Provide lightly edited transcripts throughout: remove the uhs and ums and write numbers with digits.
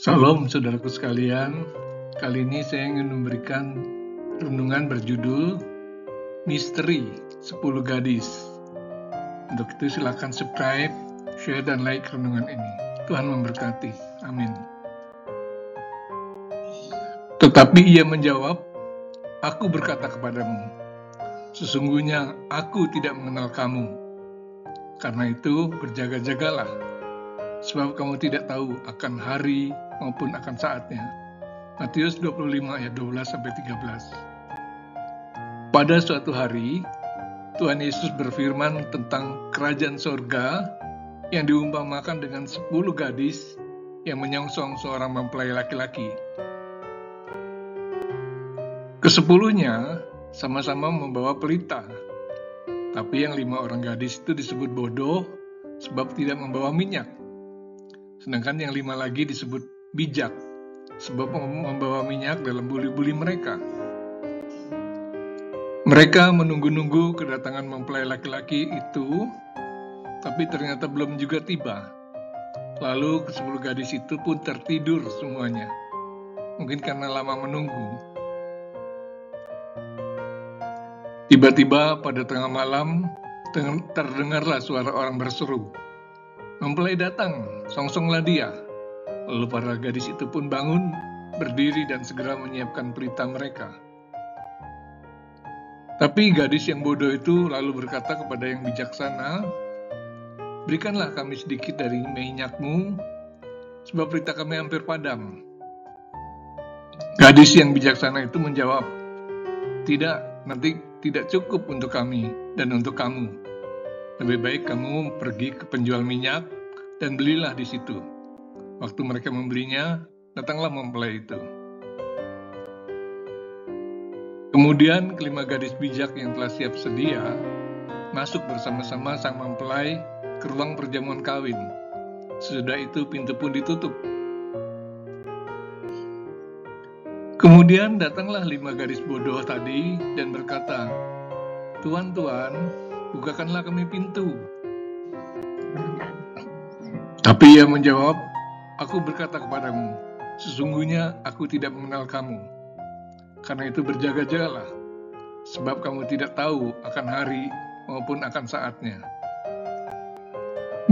Salam saudaraku sekalian, kali ini saya ingin memberikan renungan berjudul Misteri 10 Gadis. Untuk itu silakan subscribe, share, dan like renungan ini. Tuhan memberkati. Amin. Tetapi ia menjawab, "Aku berkata kepadamu, sesungguhnya aku tidak mengenal kamu. Karena itu berjaga-jagalah, sebab kamu tidak tahu akan hari maupun akan saatnya." Matius 25 ayat 12-13. Pada suatu hari, Tuhan Yesus berfirman tentang kerajaan sorga yang diumpamakan dengan 10 gadis yang menyongsong seorang mempelai laki-laki. Kesepuluhnya sama-sama membawa pelita, tapi yang 5 orang gadis itu disebut bodoh sebab tidak membawa minyak. Sedangkan yang 5 lagi disebut bijak, sebab membawa minyak dalam buli-buli mereka. Mereka menunggu-nunggu kedatangan mempelai laki-laki itu, tapi ternyata belum juga tiba. Lalu ke-10 gadis itu pun tertidur semuanya, mungkin karena lama menunggu. Tiba-tiba pada tengah malam, terdengarlah suara orang berseru, "Mempelai datang, songsonglah dia." Lalu para gadis itu pun bangun, berdiri dan segera menyiapkan pelita mereka. Tapi gadis yang bodoh itu lalu berkata kepada yang bijaksana, "Berikanlah kami sedikit dari minyakmu, sebab pelita kami hampir padam." Gadis yang bijaksana itu menjawab, "Tidak, nanti tidak cukup untuk kami dan untuk kamu. Lebih baik kamu pergi ke penjual minyak dan belilah di situ." Waktu mereka membelinya, datanglah mempelai itu. Kemudian kelima gadis bijak yang telah siap sedia masuk bersama-sama sang mempelai ke ruang perjamuan kawin. Sesudah itu pintu pun ditutup. Kemudian datanglah 5 gadis bodoh tadi dan berkata, "Tuan, Tuan, bukakanlah kami pintu." Tapi ia menjawab, "Aku berkata kepadamu, sesungguhnya aku tidak mengenal kamu. Karena itu berjaga-jagalah, sebab kamu tidak tahu akan hari maupun akan saatnya."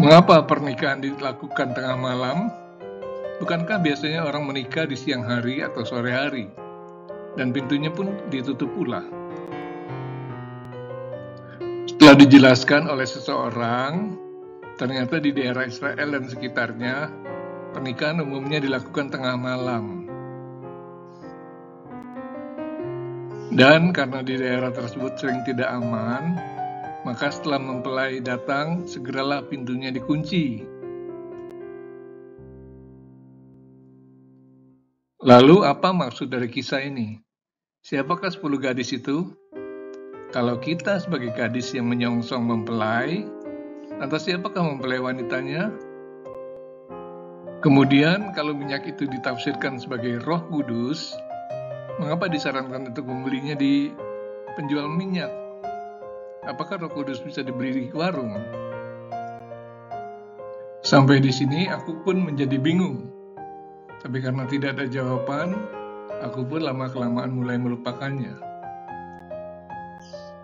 Mengapa pernikahan dilakukan tengah malam? Bukankah biasanya orang menikah di siang hari atau sore hari? Dan pintunya pun ditutup pula. Setelah dijelaskan oleh seseorang, ternyata di daerah Israel dan sekitarnya, pernikahan umumnya dilakukan tengah malam. Dan karena di daerah tersebut sering tidak aman, maka setelah mempelai datang, segeralah pintunya dikunci. Lalu apa maksud dari kisah ini? Siapakah 10 gadis itu? Kalau kita sebagai gadis yang menyongsong mempelai, lantas siapakah mempelai wanitanya? Kemudian kalau minyak itu ditafsirkan sebagai Roh Kudus, mengapa disarankan untuk membelinya di penjual minyak? Apakah Roh Kudus bisa dibeli di warung? Sampai di sini aku pun menjadi bingung. Tapi karena tidak ada jawaban, aku pun lama-kelamaan mulai melupakannya.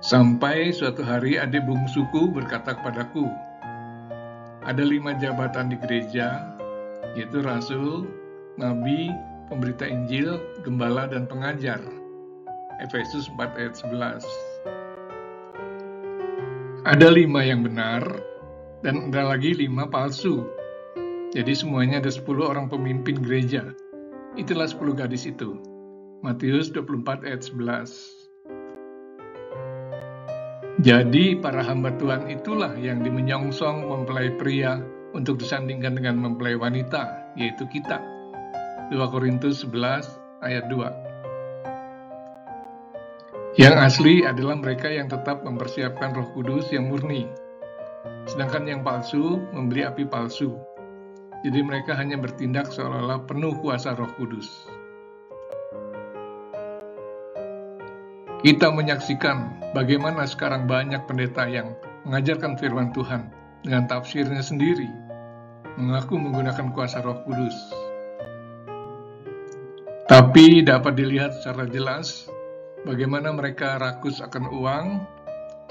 Sampai suatu hari adik bungsuku berkata kepadaku, "Ada 5 jabatan di gereja, yaitu rasul, nabi, pemberita Injil, gembala, dan pengajar." Efesus 4 ayat 11. Ada 5 yang benar, dan ada lagi 5 palsu. Jadi semuanya ada 10 orang pemimpin gereja. Itulah 10 gadis itu. Matius 24 ayat 11. Jadi para hamba Tuhan itulah yang dimenyongsong mempelai pria untuk disandingkan dengan mempelai wanita, yaitu kita. 2 Korintus 11 ayat 2. Yang asli adalah mereka yang tetap mempersiapkan Roh Kudus yang murni. Sedangkan yang palsu memberi api palsu. Jadi mereka hanya bertindak seolah-olah penuh kuasa Roh Kudus. Kita menyaksikan bagaimana sekarang banyak pendeta yang mengajarkan firman Tuhan dengan tafsirnya sendiri, mengaku menggunakan kuasa Roh Kudus. Tapi dapat dilihat secara jelas bagaimana mereka rakus akan uang,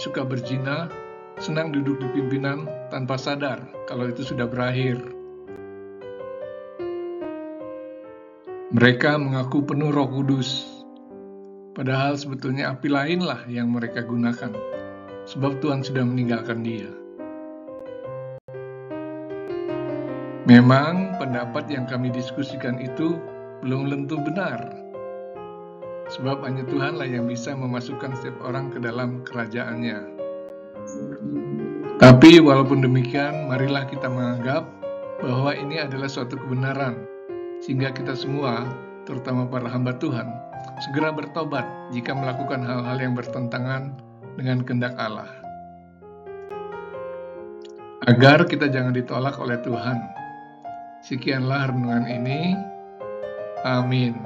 suka berzina, senang duduk di pimpinan tanpa sadar kalau itu sudah berakhir. Mereka mengaku penuh Roh Kudus, padahal sebetulnya api lainlah yang mereka gunakan, sebab Tuhan sudah meninggalkan dia. Memang pendapat yang kami diskusikan itu belum tentu benar, sebab hanya Tuhanlah yang bisa memasukkan setiap orang ke dalam kerajaannya. Tapi walaupun demikian, marilah kita menganggap bahwa ini adalah suatu kebenaran, sehingga kita semua, terutama para hamba Tuhan, segera bertobat jika melakukan hal-hal yang bertentangan dengan kehendak Allah. Agar kita jangan ditolak oleh Tuhan. Sekianlah renungan ini. Amin.